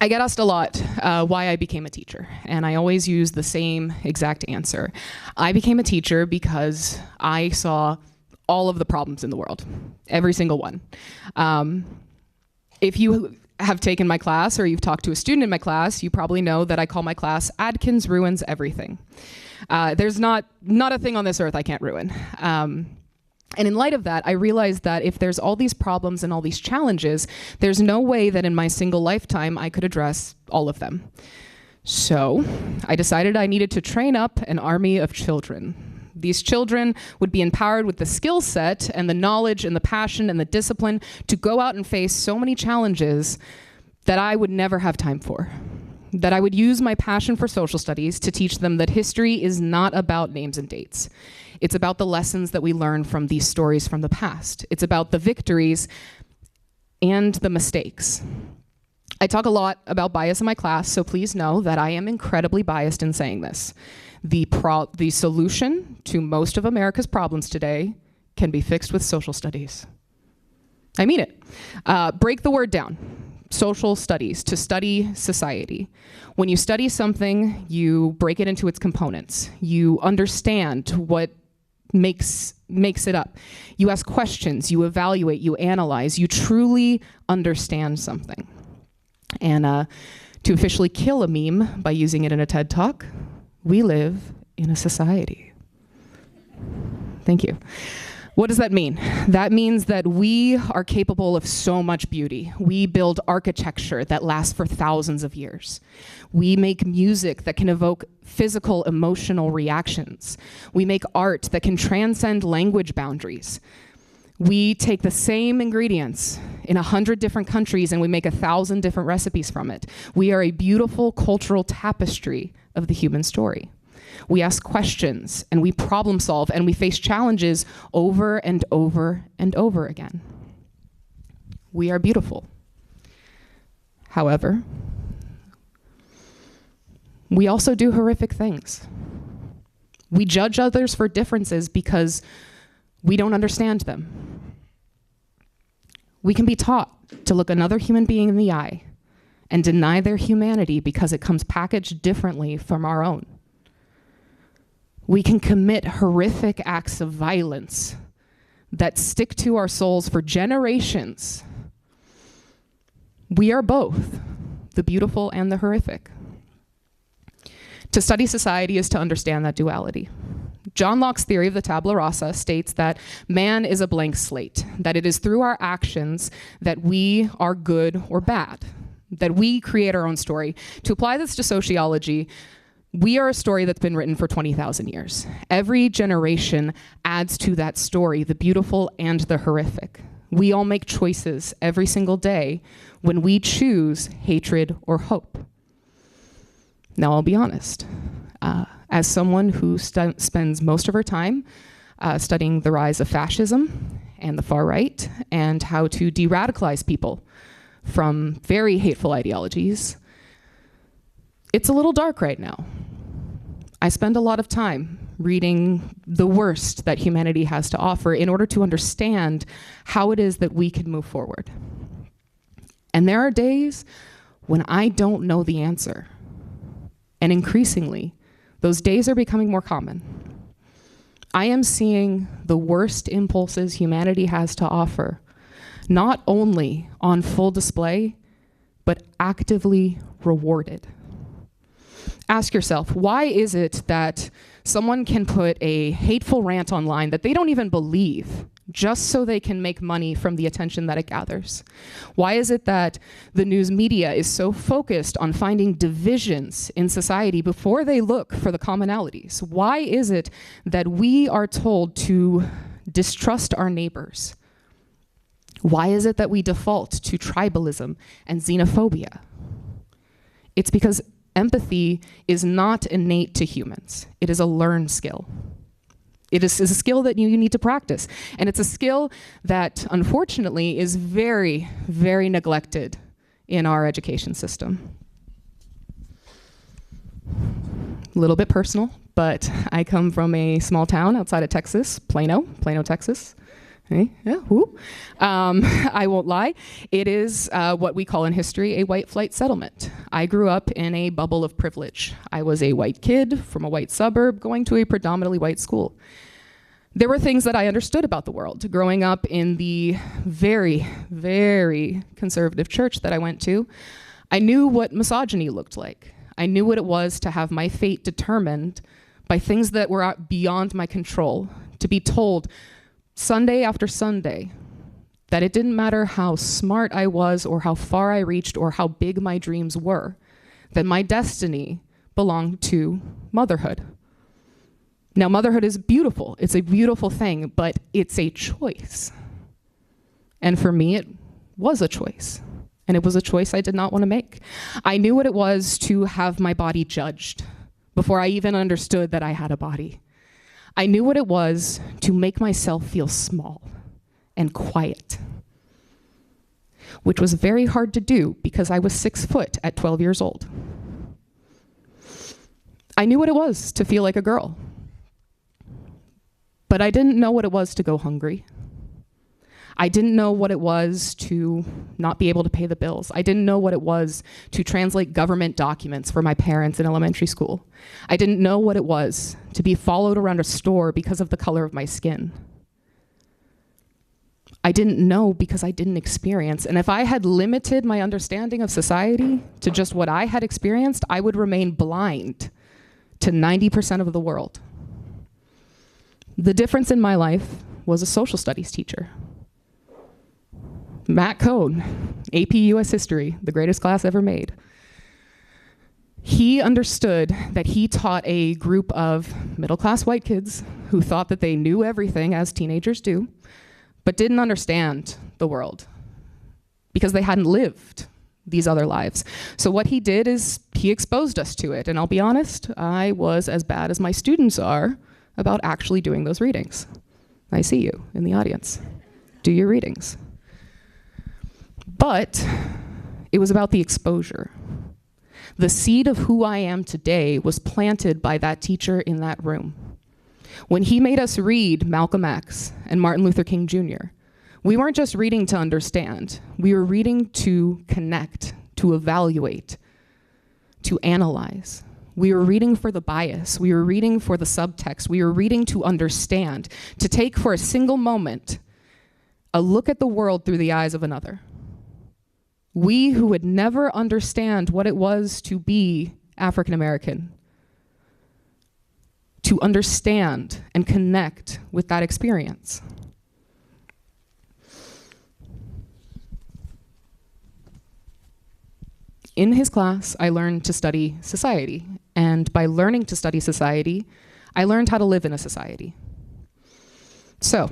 I get asked a lot why I became a teacher, and I always use the same exact answer. I became a teacher because I saw all of the problems in the world, every single one. If you have taken my class or you've talked to a student in my class, you probably know that I call my class Adkins Ruins Everything. There's not a thing on this earth I can't ruin. And in light of that, I realized that if there's all these problems and all these challenges, there's no way that in my single lifetime I could address all of them. So I decided I needed to train up an army of children. These children would be empowered with the skill set and the knowledge and the passion and the discipline to go out and face so many challenges that I would never have time for. That I would use my passion for social studies to teach them that history is not about names and dates. It's about the lessons that we learn from these stories from the past. It's about the victories and the mistakes. I talk a lot about bias in my class, so please know that I am incredibly biased in saying this. The solution to most of America's problems today can be fixed with social studies. I mean it. Break the word down. Social studies, to study society. When you study something, you break it into its components. You understand what makes it up. You ask questions, you evaluate, you analyze, you truly understand something. And to officially kill a meme by using it in a TED Talk, we live in a society. Thank you. What does that mean? That means that we are capable of so much beauty. We build architecture that lasts for thousands of years. We make music that can evoke physical, emotional reactions. We make art that can transcend language boundaries. We take the same ingredients in 100 different countries and we make 1,000 different recipes from it. We are a beautiful cultural tapestry of the human story. We ask questions and we problem solve and we face challenges over and over and over again. We are beautiful. However, we also do horrific things. We judge others for differences because we don't understand them. We can be taught to look another human being in the eye and deny their humanity because it comes packaged differently from our own. We can commit horrific acts of violence that stick to our souls for generations. We are both the beautiful and the horrific. To study society is to understand that duality. John Locke's theory of the tabula rasa states that man is a blank slate, that it is through our actions that we are good or bad, that we create our own story. To apply this to sociology, we are a story that's been written for 20,000 years. Every generation adds to that story the beautiful and the horrific. We all make choices every single day when we choose hatred or hope. Now, I'll be honest. As someone who spends most of her time studying the rise of fascism and the far right and how to de-radicalize people from very hateful ideologies, it's a little dark right now. I spend a lot of time reading the worst that humanity has to offer in order to understand how it is that we can move forward. And there are days when I don't know the answer. And increasingly, those days are becoming more common. I am seeing the worst impulses humanity has to offer, not only on full display, but actively rewarded. Ask yourself, why is it that someone can put a hateful rant online that they don't even believe just so they can make money from the attention that it gathers? Why is it that the news media is so focused on finding divisions in society before they look for the commonalities? Why is it that we are told to distrust our neighbors? Why is it that we default to tribalism and xenophobia? It's because empathy is not innate to humans. It is a learned skill. It is a skill that you need to practice. And it's a skill that, unfortunately, is very, very neglected in our education system. A little bit personal, but I come from a small town outside of Texas, Plano, Texas. Hey, yeah, whoo. I won't lie. It is what we call in history a white flight settlement. I grew up in a bubble of privilege. I was a white kid from a white suburb going to a predominantly white school. There were things that I understood about the world. Growing up in the very, very conservative church that I went to, I knew what misogyny looked like. I knew what it was to have my fate determined by things that were beyond my control, to be told Sunday after Sunday that it didn't matter how smart I was or how far I reached or how big my dreams were, that my destiny belonged to motherhood. Now, motherhood is beautiful. It's a beautiful thing, but it's a choice. And for me, it was a choice. And it was a choice I did not want to make. I knew what it was to have my body judged before I even understood that I had a body. I knew what it was to make myself feel small and quiet, which was very hard to do because I was 6 foot at 12 years old. I knew what it was to feel like a girl, but I didn't know what it was to go hungry. I didn't know what it was to not be able to pay the bills. I didn't know what it was to translate government documents for my parents in elementary school. I didn't know what it was to be followed around a store because of the color of my skin. I didn't know because I didn't experience. And if I had limited my understanding of society to just what I had experienced, I would remain blind to 90% of the world. The difference in my life was a social studies teacher. Matt Cohn, AP US History, the greatest class ever made. He understood that he taught a group of middle-class white kids who thought that they knew everything, as teenagers do, but didn't understand the world because they hadn't lived these other lives. So what he did is he exposed us to it. And I'll be honest, I was as bad as my students are about actually doing those readings. I see you in the audience. Do your readings. But it was about the exposure. The seed of who I am today was planted by that teacher in that room. When he made us read Malcolm X and Martin Luther King Jr., we weren't just reading to understand. We were reading to connect, to evaluate, to analyze. We were reading for the bias. We were reading for the subtext. We were reading to understand, to take for a single moment a look at the world through the eyes of another. We who would never understand what it was to be African American, to understand and connect with that experience. In his class, I learned to study society. And by learning to study society, I learned how to live in a society. So,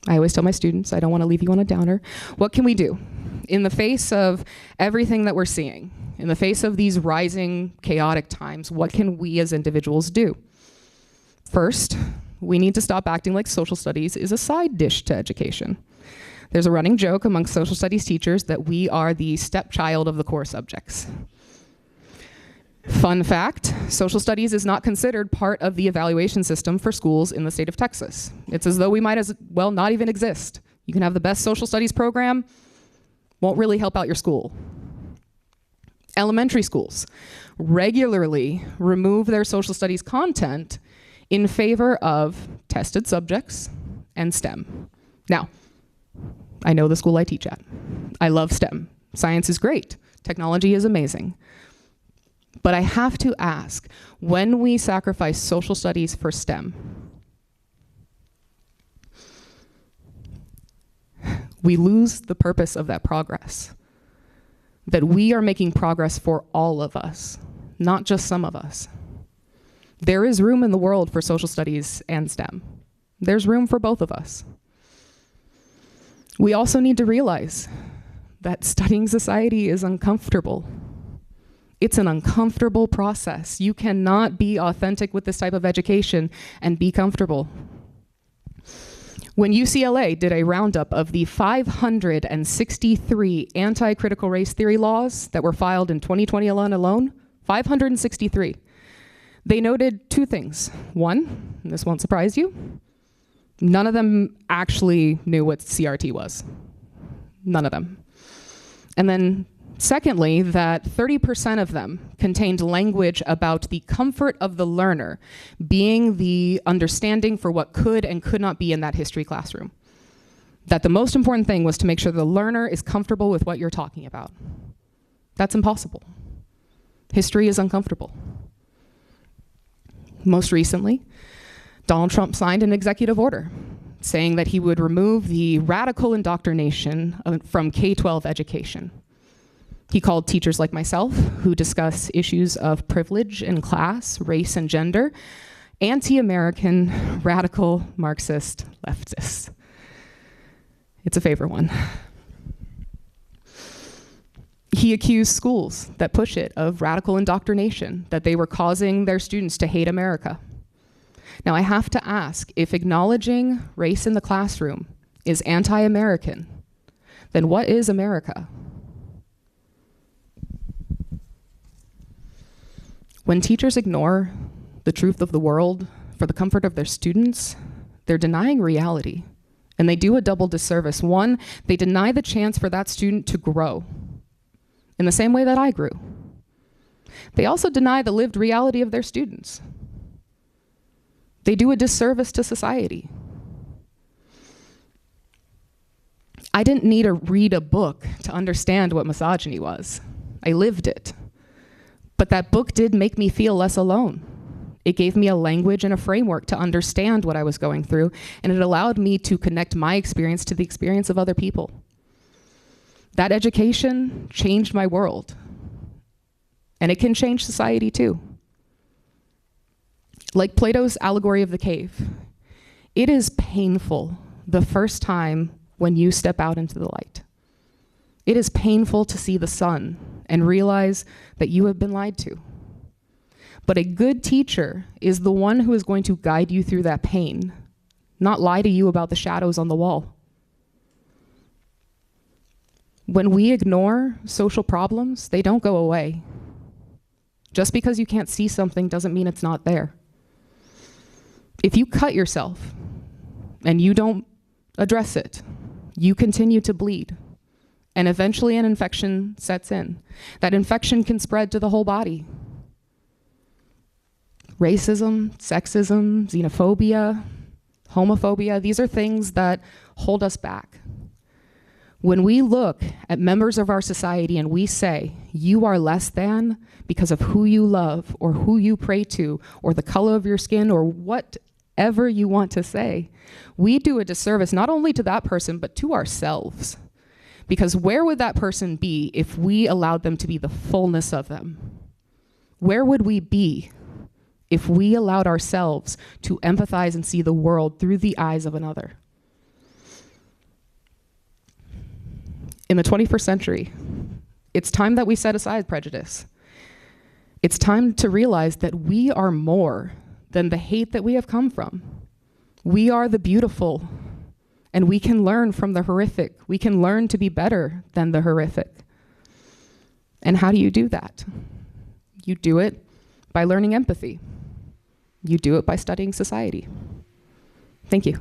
I always tell my students, I don't want to leave you on a downer. What can we do? In the face of everything that we're seeing, in the face of these rising, chaotic times, what can we as individuals do? First, we need to stop acting like social studies is a side dish to education. There's a running joke among social studies teachers that we are the stepchild of the core subjects. Fun fact, social studies is not considered part of the evaluation system for schools in the state of Texas. It's as though we might as well not even exist. You can have the best social studies program, won't really help out your school. Elementary schools regularly remove their social studies content in favor of tested subjects and STEM. Now, I know the school I teach at. I love STEM. Science is great. Technology is amazing. But I have to ask, when we sacrifice social studies for STEM, we lose the purpose of that progress. That we are making progress for all of us, not just some of us. There is room in the world for social studies and STEM. There's room for both of us. We also need to realize that studying society is uncomfortable. It's an uncomfortable process. You cannot be authentic with this type of education and be comfortable. When UCLA did a roundup of the 563 anti-critical race theory laws that were filed in 2020 alone, 563, they noted two things. One, and this won't surprise you, None of them actually knew what CRT was. None of them. And then secondly, that 30% of them contained language about the comfort of the learner being the understanding for what could and could not be in that history classroom. That the most important thing was to make sure the learner is comfortable with what you're talking about. That's impossible. History is uncomfortable. Most recently, Donald Trump signed an executive order saying that he would remove the radical indoctrination from K-12 education. He called teachers like myself, who discuss issues of privilege and class, race and gender, anti-American, radical, Marxist, leftists. It's a favorite one. He accused schools that push it of radical indoctrination, that they were causing their students to hate America. Now I have to ask, if acknowledging race in the classroom is anti-American, then what is America? When teachers ignore the truth of the world for the comfort of their students, they're denying reality. And they do a double disservice. One, they deny the chance for that student to grow in the same way that I grew. They also deny the lived reality of their students. They do a disservice to society. I didn't need to read a book to understand what misogyny was. I lived it. But that book did make me feel less alone. It gave me a language and a framework to understand what I was going through, and it allowed me to connect my experience to the experience of other people. That education changed my world, and it can change society too. Like Plato's allegory of the cave, it is painful the first time when you step out into the light. It is painful to see the sun and realize that you have been lied to. But a good teacher is the one who is going to guide you through that pain, not lie to you about the shadows on the wall. When we ignore social problems, they don't go away. Just because you can't see something doesn't mean it's not there. If you cut yourself and you don't address it, you continue to bleed. And eventually an infection sets in. That infection can spread to the whole body. Racism, sexism, xenophobia, homophobia, these are things that hold us back. When we look at members of our society and we say, you are less than because of who you love or who you pray to or the color of your skin or whatever you want to say, we do a disservice not only to that person, but to ourselves. Because where would that person be if we allowed them to be the fullness of them? Where would we be if we allowed ourselves to empathize and see the world through the eyes of another? In the 21st century, it's time that we set aside prejudice. It's time to realize that we are more than the hate that we have come from. We are the beautiful, and we can learn from the horrific. We can learn to be better than the horrific. And how do you do that? You do it by learning empathy. You do it by studying society. Thank you.